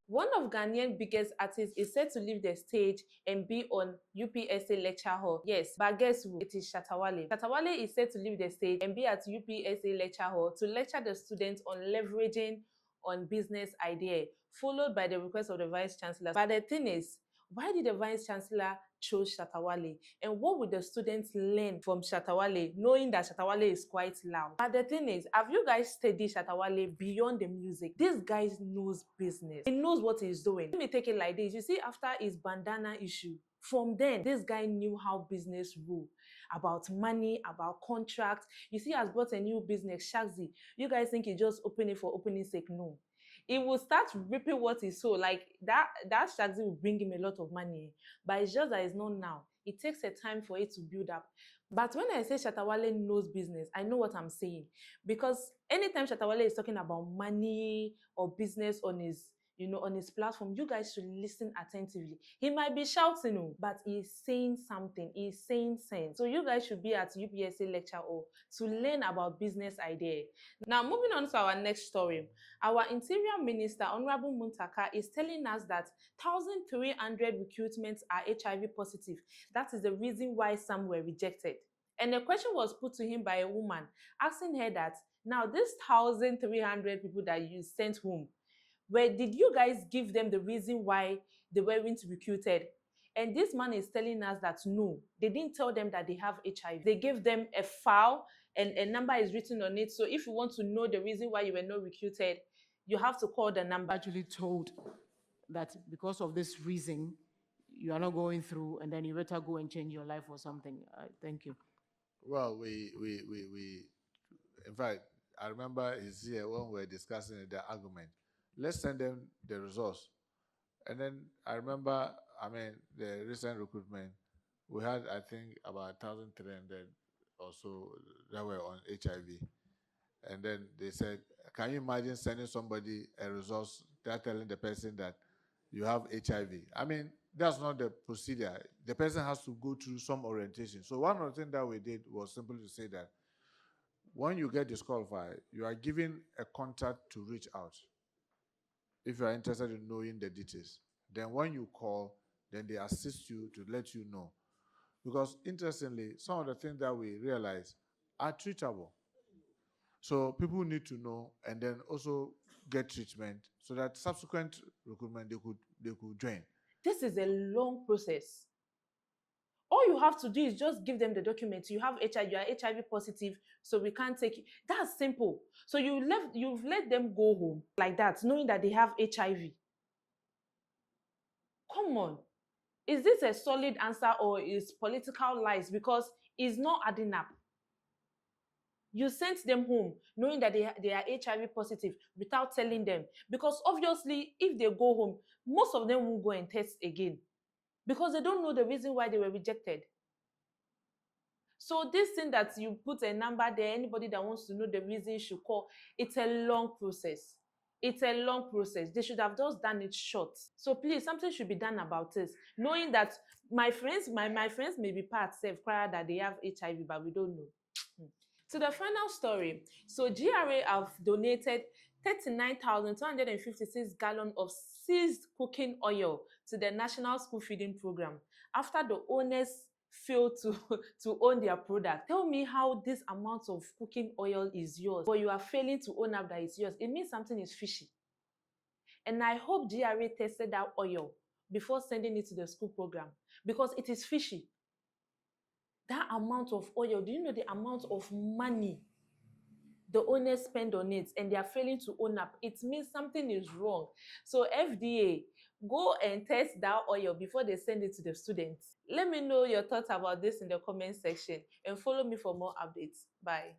One of Ghanaian's biggest artists is set to leave the stage and be on UPSA lecture hall. Yes, but guess who? It is Shatta Wale. Shatta Wale is set to leave the stage and be at UPSA lecture hall to lecture the students on leveraging on business idea, followed by the request of the Vice Chancellor. But the thing is, why did the Vice Chancellor chose Shatta Wale? And what would the students learn from Shatta Wale, knowing that Shatta Wale is quite loud? But the thing is, have you guys studied Shatta Wale beyond the music? This guy knows business. He knows what he's doing. Let me take it like this. You see, after his bandana issue, from then, this guy knew how business rule, about money, about contracts. You see, he has brought a new business, Shagzy. You guys think he just opened it for opening sake? No. He will start reaping what he sow. Like that Shagzy will bring him a lot of money. But it's just that it's not now. It takes a time for it to build up. But when I say Shatta Wale knows business, I know what I'm saying. Because anytime Shatta Wale is talking about money or business on his on his platform, you guys should listen attentively. He might be shouting, but he's saying something. He's saying sense. So you guys should be at UPSA lecture hall to learn about business idea. Now, moving on to our next story. Our Interior Minister, Honorable Muntaka, is telling us that 1,300 recruitments are HIV positive. That is the reason why some were rejected. And the question was put to him by a woman, asking her that, now this 1,300 people that you sent home, did you guys give them the reason why they weren't recruited? And this man is telling us that no, they didn't tell them that they have HIV. They gave them a file and a number is written on it. So if you want to know the reason why you were not recruited, you have to call the number. Actually told that because of this reason, you are not going through, and then you better go and change your life or something. Thank you. Well, we in fact, I remember it's here when we were discussing the argument. Let's send them the results. And then I remember, the recent recruitment, we had, I think, about 1,300 or so that were on HIV. And then they said, can you imagine sending somebody a results, they're telling the person that you have HIV? That's not the procedure. The person has to go through some orientation. So one of the things that we did was simply to say that when you get disqualified, you are given a contact to reach out if you are interested in knowing the details. Then when you call, then they assist you to let you know. Because interestingly, some of the things that we realize are treatable. So people need to know and then also get treatment so that subsequent recruitment they could join. This is a long process. All you have to do is just give them the documents. You have HIV, you are HIV positive, so we can't take it. That's simple. So you've let them go home like that, knowing that they have HIV. Come on. Is this a solid answer or is political lies? Because it's not adding up. You sent them home knowing that they are HIV positive without telling them. Because obviously, if they go home, most of them won't go and test again. Because they don't know the reason why they were rejected. So this thing that you put a number there, anybody that wants to know the reason should call, it's a long process. It's a long process. They should have just done it short. So please, something should be done about this. Knowing that my friends may be part safe, that they have HIV, but we don't know. To the final story. So GRA have donated 39,256 gallons of seized cooking oil to the National School Feeding Program after the owners failed to own their product. Tell me how this amount of cooking oil is yours, but you are failing to own up that it's yours. It means something is fishy. And I hope GRA tested that oil before sending it to the school program because it is fishy. That amount of oil, do you know the amount of money the owners spend on it and they are failing to own up? It means something is wrong. So FDA, go and test that oil before they send it to the students. Let me know your thoughts about this in the comment section and follow me for more updates. Bye.